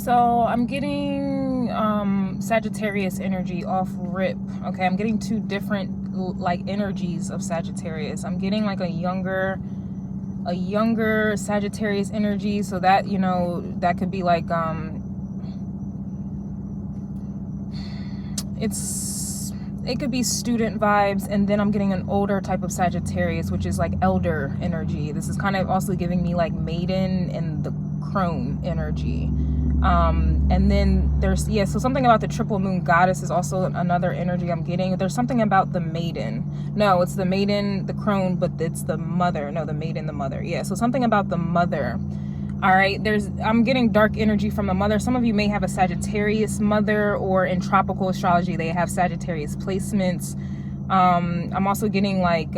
So I'm getting Sagittarius energy off rip. Okay, I'm getting two different like energies of Sagittarius. I'm getting like a younger Sagittarius energy, so that, you know, that could be like it could be student vibes. And then I'm getting an older type of Sagittarius, which is like elder energy. This is kind of also giving me like maiden and the crone energy. And then there's, yeah, so something about the triple moon goddess is also another energy I'm getting. There's something about the maiden. No, it's the maiden, the crone, but it's the mother. No, the maiden, the mother. Yeah, so something about the mother. All right, I'm getting dark energy from the mother. Some of you may have a Sagittarius mother, or in tropical astrology they have Sagittarius placements. I'm also getting like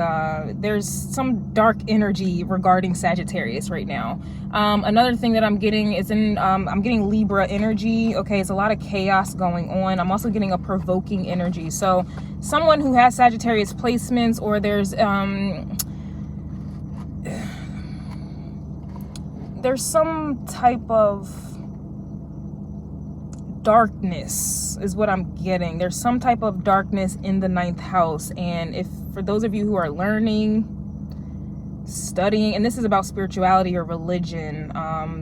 there's some dark energy regarding Sagittarius right now. Another thing that I'm getting is I'm getting Libra energy. Okay, it's a lot of chaos going on. I'm also getting a provoking energy. So someone who has Sagittarius placements, or there's some type of darkness is what I'm getting. There's some type of darkness in the 9th house. And if, for those of you who are learning, studying, and this is about spirituality or religion,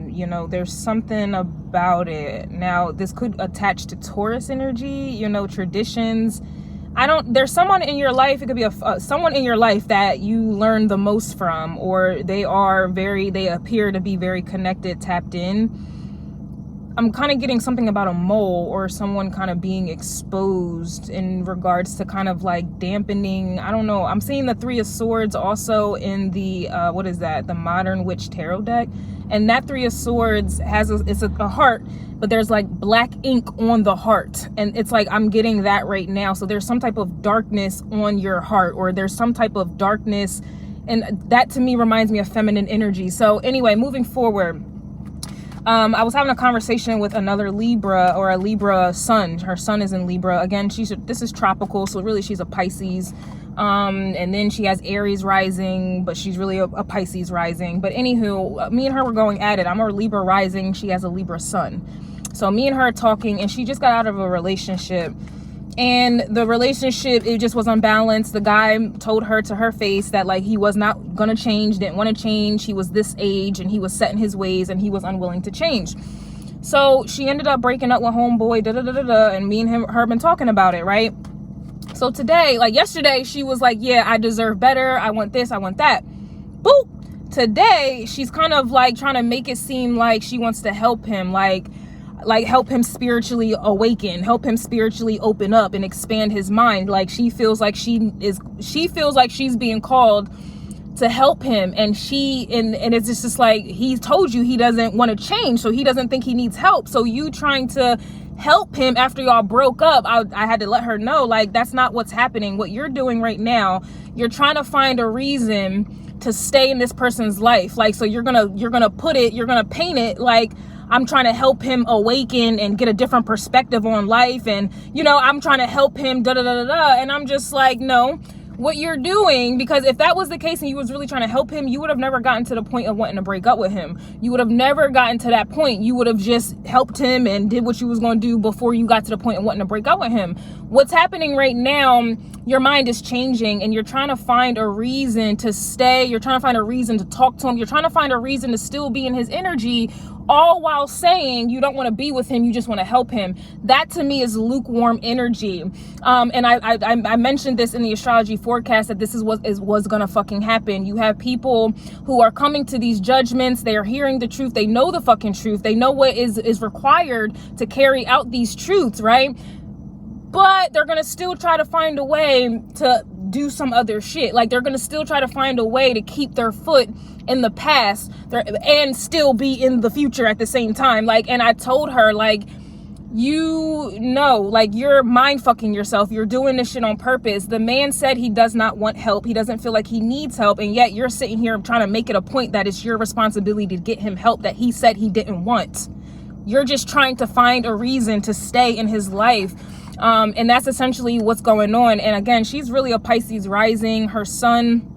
you know, there's something about it. Now, this could attach to Taurus energy, you know, traditions. There's someone in your life, it could be someone in your life that you learn the most from, or they appear to be very connected, tapped in. I'm kind of getting something about a mole, or someone kind of being exposed in regards to kind of like dampening. I don't know. I'm seeing the 3 of Swords also in the, what is that? The Modern Witch Tarot deck. And that 3 of Swords has it's a heart, but there's like black ink on the heart. And it's like, I'm getting that right now. So there's some type of darkness on your heart, or there's some type of darkness. And that to me reminds me of feminine energy. So anyway, moving forward. I was having a conversation with another Libra, or a Libra sun. Her sun is in Libra. Again, this is tropical, so really she's a Pisces. And then she has Aries rising, but she's really a Pisces rising. But anywho, me and her were going at it. I'm a Libra rising. She has a Libra sun. So me and her are talking, and she just got out of a relationship. And the relationship, it just was unbalanced. The guy told her to her face that like he was not gonna change, didn't want to change. He was this age and he was set in his ways and he was unwilling to change. So she ended up breaking up with homeboy, and me and her been talking about it, right? So today, like yesterday, she was like, yeah, I deserve better. I want this, I want that. Boop. Today, she's kind of like trying to make it seem like she wants to help him, like help him spiritually awaken, help him spiritually open up and expand his mind. Like she feels like she's being called to help him, and it's just like, he told you he doesn't want to change, so he doesn't think he needs help. So you trying to help him after y'all broke up, I had to let her know, like, that's not what's happening. What you're doing right now, you're trying to find a reason to stay in this person's life. Like, so you're gonna paint it like I'm trying to help him awaken and get a different perspective on life. And, you know, I'm trying to help him, And I'm just like, no, what you're doing, because if that was the case and you was really trying to help him, you would have never gotten to the point of wanting to break up with him. You would have never gotten to that point. You would have just helped him and did what you was going to do before you got to the point of wanting to break up with him. What's happening right now, your mind is changing, and you're trying to find a reason to stay. You're trying to find a reason to talk to him. You're trying to find a reason to still be in his energy, all while saying you don't want to be with him, you just want to help him. That to me is lukewarm energy. And I mentioned this in the astrology forecast, that this is what's gonna fucking happen. You have people who are coming to these judgments, they are hearing the truth, they know the fucking truth, they know what is required to carry out these truths, right? But they're gonna still try to find a way to do some other shit. Like, they're gonna still try to find a way to keep their foot in the past and still be in the future at the same time. Like, and I told her, like, you know, like, you're mind fucking yourself. You're doing this shit on purpose. The man said he does not want help. He doesn't feel like he needs help. And yet you're sitting here trying to make it a point that it's your responsibility to get him help that he said he didn't want. You're just trying to find a reason to stay in his life. And that's essentially what's going on. And again, she's really a Pisces rising. Her sun,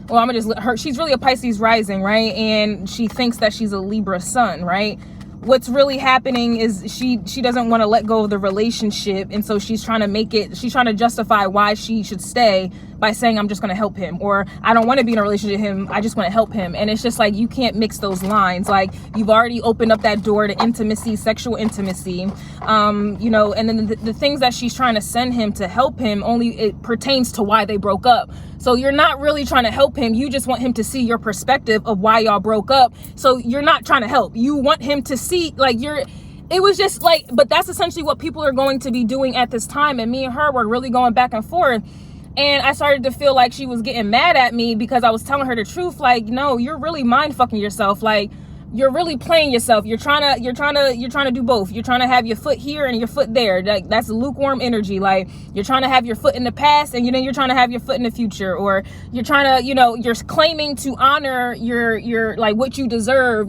well, she's really a Pisces rising, right? And she thinks that she's a Libra sun, right? what's really happening is she doesn't want to let go of the relationship, and so she's trying to justify why she should stay by saying, I'm just going to help him, or I don't want to be in a relationship with him, I just want to help him. And it's just like, you can't mix those lines. Like, you've already opened up that door to intimacy, sexual intimacy, you know, and then the things that she's trying to send him to help him, only it pertains to why they broke up. So you're not really trying to help him. You just want him to see your perspective of why y'all broke up. So you're not trying to help. You want him to see, like, it was just like, but that's essentially what people are going to be doing at this time. And me and her were really going back and forth. And I started to feel like she was getting mad at me because I was telling her the truth. Like, no, you're really mind fucking yourself. Like, you're really playing yourself. You're trying to do both. You're trying to have your foot here and your foot there. Like, that's lukewarm energy. Like, you're trying to have your foot in the past, and you're trying to have your foot in the future, or you're trying to, you're claiming to honor your like what you deserve,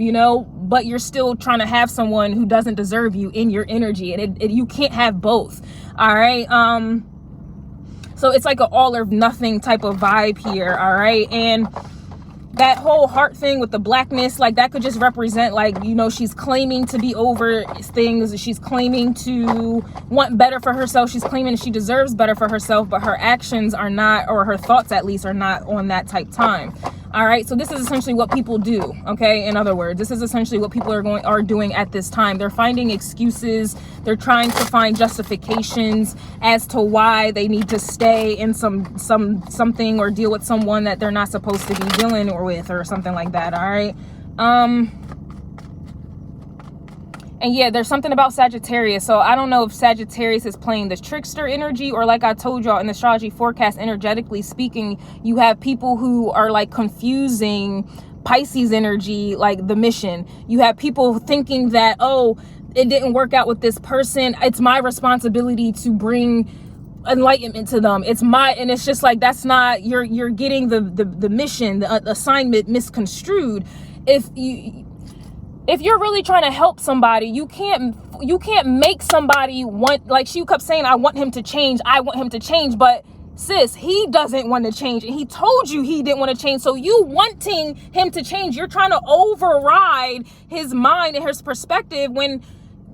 but you're still trying to have someone who doesn't deserve you in your energy, and you can't have both. All right. So it's like an all or nothing type of vibe here. All right. And that whole heart thing with the blackness, like, that could just represent, like, she's claiming to be over things. She's claiming to want better for herself. She's claiming she deserves better for herself, but her actions are not, or her thoughts at least, are not on that type time. All right. So this is essentially what people do. Okay. In other words, this is essentially what people are doing at this time. They're finding excuses. They're trying to find justifications as to why they need to stay in something or deal with someone that they're not supposed to be dealing with, or something like that. All right. And yeah, there's something about Sagittarius. So I don't know if Sagittarius is playing the trickster energy, or, like I told y'all in the astrology forecast, energetically speaking, you have people who are like confusing Pisces energy, like the mission. You have people thinking that, oh, it didn't work out with this person, it's my responsibility to bring enlightenment to them. And it's just like, that's not, you're getting the mission, the assignment misconstrued. If you're really trying to help somebody, you can't make somebody want, like she kept saying, I want him to change, but sis, he doesn't want to change, and he told you he didn't want to change. So you wanting him to change, you're trying to override his mind and his perspective, when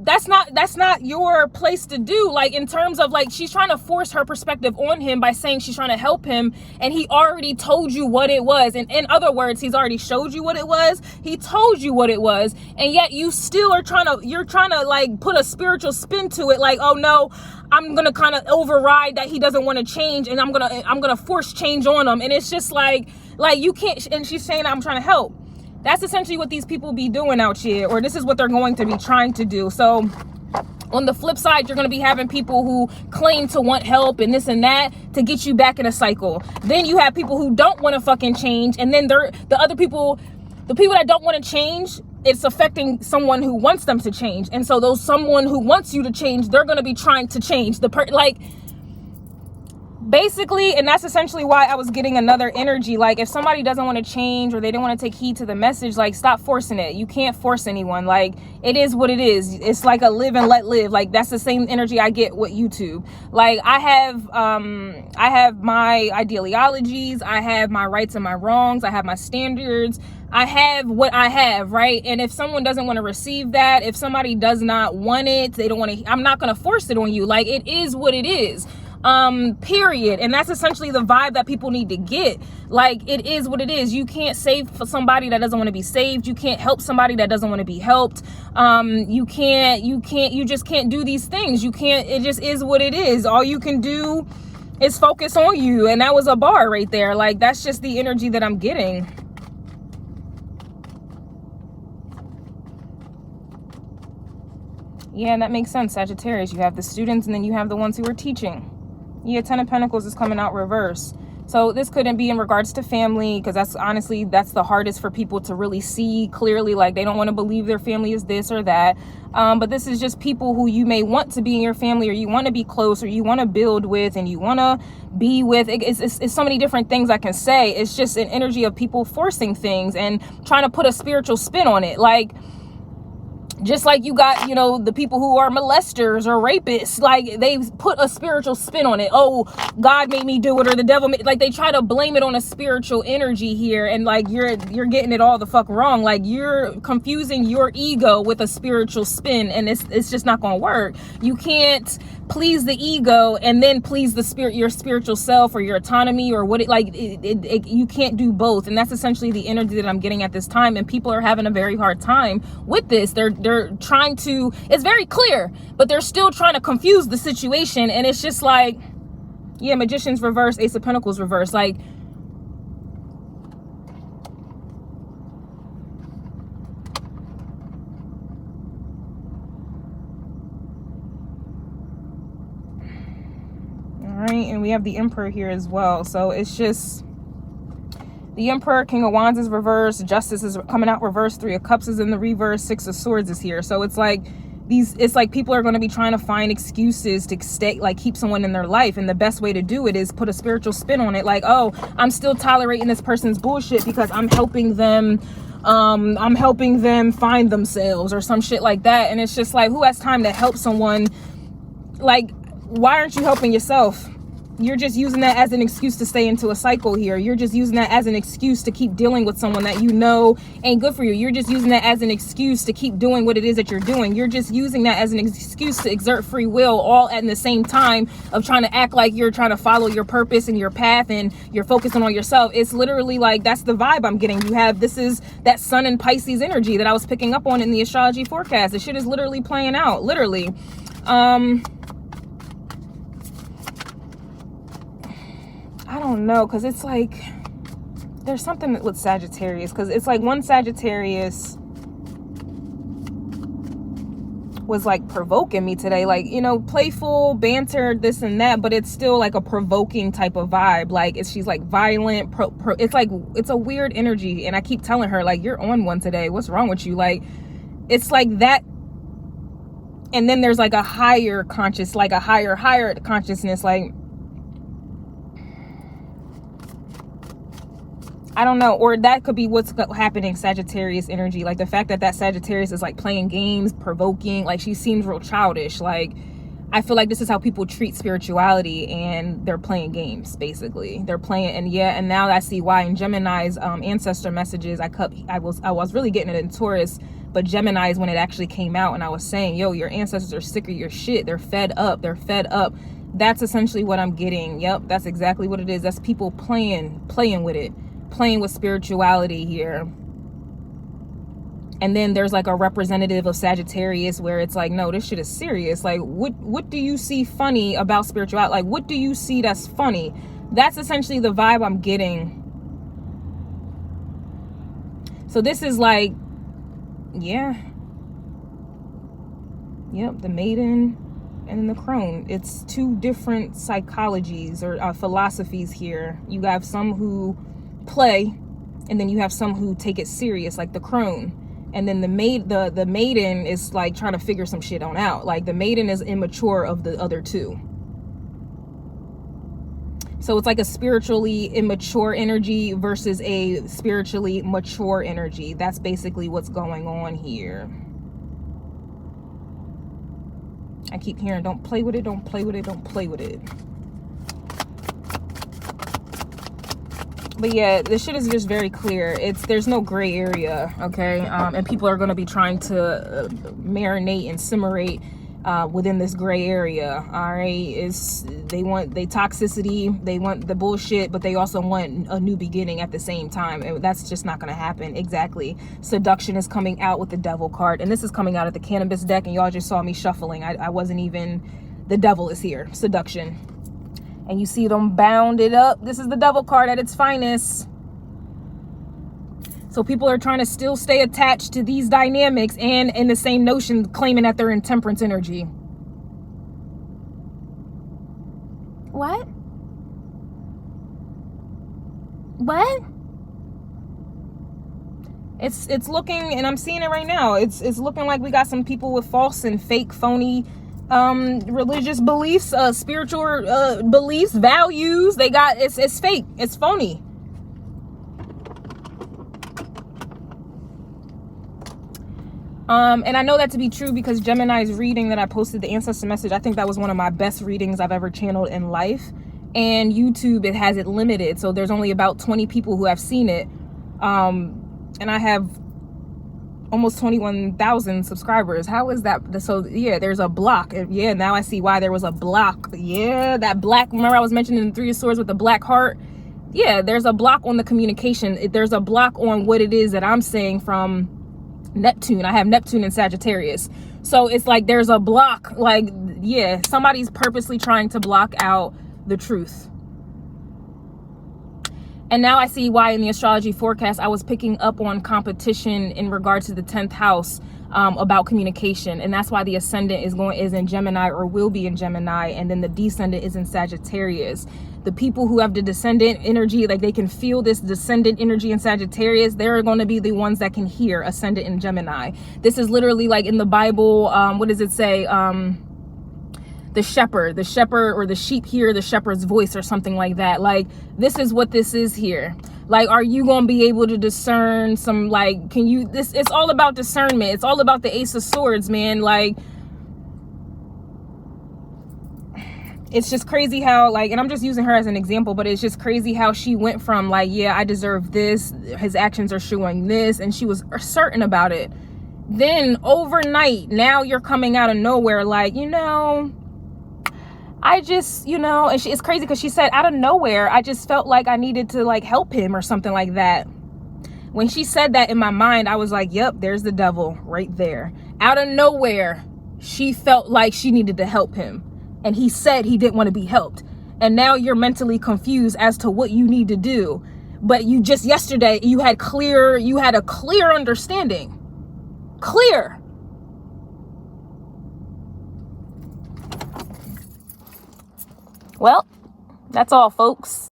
that's not your place to do. Like, in terms of, like, she's trying to force her perspective on him by saying she's trying to help him, and he already told you what it was. And in other words, he's already showed you what it was. He told you what it was, and yet you still are trying to like put a spiritual spin to it. Like, oh no, I'm gonna kind of override that he doesn't want to change, and I'm gonna force change on him. And it's just like you can't. And she's saying, I'm trying to help. That's essentially what these people be doing out here, or this is what they're going to be trying to do. So on the flip side, you're going to be having people who claim to want help and this and that to get you back in a cycle. Then you have people who don't want to fucking change. And then the people that don't want to change, it's affecting someone who wants them to change. And so someone who wants you to change, they're going to be trying to change basically. And that's essentially why I was getting another energy. Like, if somebody doesn't want to change, or they don't want to take heed to the message, like, stop forcing it. You can't force anyone. Like, it is what it is. It's like a live and let live. Like, that's the same energy I get with YouTube. Like, I have my ideologies, I have my rights and my wrongs, I have my standards, I have what I have, right? And if someone doesn't want to receive that, if somebody does not want it, they don't want to, I'm not going to force it on you. Like, it is what it is. Period. And that's essentially the vibe that people need to get. Like, it is what it is. You can't save for somebody that doesn't want to be saved. You can't help somebody that doesn't want to be helped. You just can't do these things. You can't, it just is what it is. All you can do is focus on you. And that was a bar right there. Like, that's just the energy that I'm getting. Yeah, and that makes sense, Sagittarius. You have the students, and then you have the ones who are teaching. Yeah, Ten of Pentacles is coming out reverse. So this couldn't be in regards to family, because that's the hardest for people to really see clearly. Like, they don't want to believe their family is this or that. But this is just people who you may want to be in your family, or you want to be close, or you want to build with, and you want to be with. It's so many different things I can say. It's just an energy of people forcing things and trying to put a spiritual spin on it. Like, Just like you got, you know, the people who are molesters or rapists, like they put a spiritual spin on it. Oh, God made me do it, or the devil made, like they try to blame it on a spiritual energy here. And like you're getting it all the fuck wrong. Like you're confusing your ego with a spiritual spin, and it's just not going to work. You can't please the ego and then please the spirit, your spiritual self, or your autonomy, or what you can't do both. And that's essentially the energy that I'm getting at this time. And people are having a very hard time with this. They're trying to, it's very clear, but they're still trying to confuse the situation. And it's just like, yeah, Magician's reverse, Ace of Pentacles reverse. Like, and we have the Emperor here as well. So it's just the Emperor, King of Wands is reversed, Justice is coming out reversed, Three of Cups is in the reverse, Six of Swords is here. So it's like it's like people are going to be trying to find excuses to stay, like keep someone in their life, and the best way to do it is put a spiritual spin on it. Like, oh, I'm still tolerating this person's bullshit because I'm helping them find themselves, or some shit like that. And it's just like, who has time to help someone? Like, why aren't you helping yourself? You're just using that as an excuse to stay into a cycle here. You're just using that as an excuse to keep dealing with someone that you know ain't good for you. You're just using that as an excuse to keep doing what it is that you're doing. You're just using that as an excuse to exert free will, all at the same time of trying to act like you're trying to follow your purpose and your path, and you're focusing on yourself. It's literally like, that's the vibe I'm getting. You have, this is that Sun and Pisces energy that I was picking up on in the astrology forecast. The shit is literally playing out, literally. I don't know, because it's like there's something with Sagittarius, because it's like one Sagittarius was like provoking me today, like, you know, playful banter, this and that, but it's still like a provoking type of vibe. Like she's like violent, it's like, it's a weird energy. And I keep telling her, like, you're on one today, what's wrong with you? Like, it's like that. And then there's like a higher conscious, like a higher consciousness, like, I don't know, or that could be what's happening, Sagittarius energy. Like the fact that Sagittarius is like playing games, provoking, like she seems real childish. Like, I feel like this is how people treat spirituality, and they're playing games, basically. They're playing, and yeah, and now I see why in Gemini's ancestor messages, I was really getting it in Taurus, but Gemini's, when it actually came out, and I was saying, yo, your ancestors are sick of your shit. They're fed up. That's essentially what I'm getting. Yep, that's exactly what it is. That's people playing with it. Playing with spirituality here. And then there's like a representative of Sagittarius where it's like, no, this shit is serious. Like, what do you see funny about spirituality? Like, what do you see that's funny? That's essentially the vibe I'm getting. So this is like, yeah, yep, the Maiden and the Crone. It's two different psychologies or philosophies here. You have some who play, and then you have some who take it serious, like the Crone. And then the Maiden is like trying to figure some shit on out. Like the Maiden is immature of the other two. So it's like a spiritually immature energy versus a spiritually mature energy. That's basically what's going on here. I keep hearing, don't play with it, don't play with it, don't play with it. But yeah, this shit is just very clear. There's no gray area, okay? And people are going to be trying to marinate and simmerate within this gray area, all right? They want toxicity, they want the bullshit, but they also want a new beginning at the same time. And that's just not going to happen. Exactly. Seduction is coming out with the Devil card, and this is coming out of the Cannabis deck, and y'all just saw me shuffling. I wasn't even, the Devil is here, seduction. And you see them bounded up. This is the Devil card at its finest. So people are trying to still stay attached to these dynamics, and in the same notion, claiming that they're in Temperance energy. What? What? It's looking, and I'm seeing it right now. It's looking like we got some people with false and fake, phony religious beliefs, spiritual beliefs, values. They got, it's fake, it's phony. And I know that to be true because Gemini's reading that I posted, the ancestor message, I think that was one of my best readings I've ever channeled in life. And YouTube, it has it limited. So there's only about 20 people who have seen it. And I have almost 21,000 subscribers. How is that? So yeah, there's a block. Yeah, now I see why there was a block. Yeah, that black, remember I was mentioning the Three of Swords with the black heart? Yeah, there's a block on the communication. There's a block on what it is that I'm saying from Neptune. I have Neptune in Sagittarius. So it's like there's a block. Like, yeah, somebody's purposely trying to block out the truth. And now I see why in the astrology forecast I was picking up on competition in regard to the 10th house about communication. And that's why the ascendant is in Gemini, or will be in Gemini, and then the descendant is in Sagittarius. The people who have the descendant energy, like they can feel this descendant energy in Sagittarius, they're going to be the ones that can hear ascendant in Gemini. This is literally like in the Bible, what does it say? The shepherd or the sheep hear the shepherd's voice or something like that. Like, this is what this is here. Like, are you going to be able to discern some, like, can you, it's all about discernment. It's all about the Ace of Swords, man. Like, it's just crazy how, like, and I'm just using her as an example, but it's just crazy how she went from like, yeah, I deserve this, his actions are showing this, and she was certain about it. Then overnight, now you're coming out of nowhere like, you know, I just, you know, and it's crazy because she said out of nowhere, I just felt like I needed to like help him or something like that. When she said that, in my mind, I was like, yep, there's the devil right there. Out of nowhere, she felt like she needed to help him. And he said he didn't want to be helped. And now you're mentally confused as to what you need to do. But you just yesterday, you had a clear understanding. Clear. Well, that's all, folks.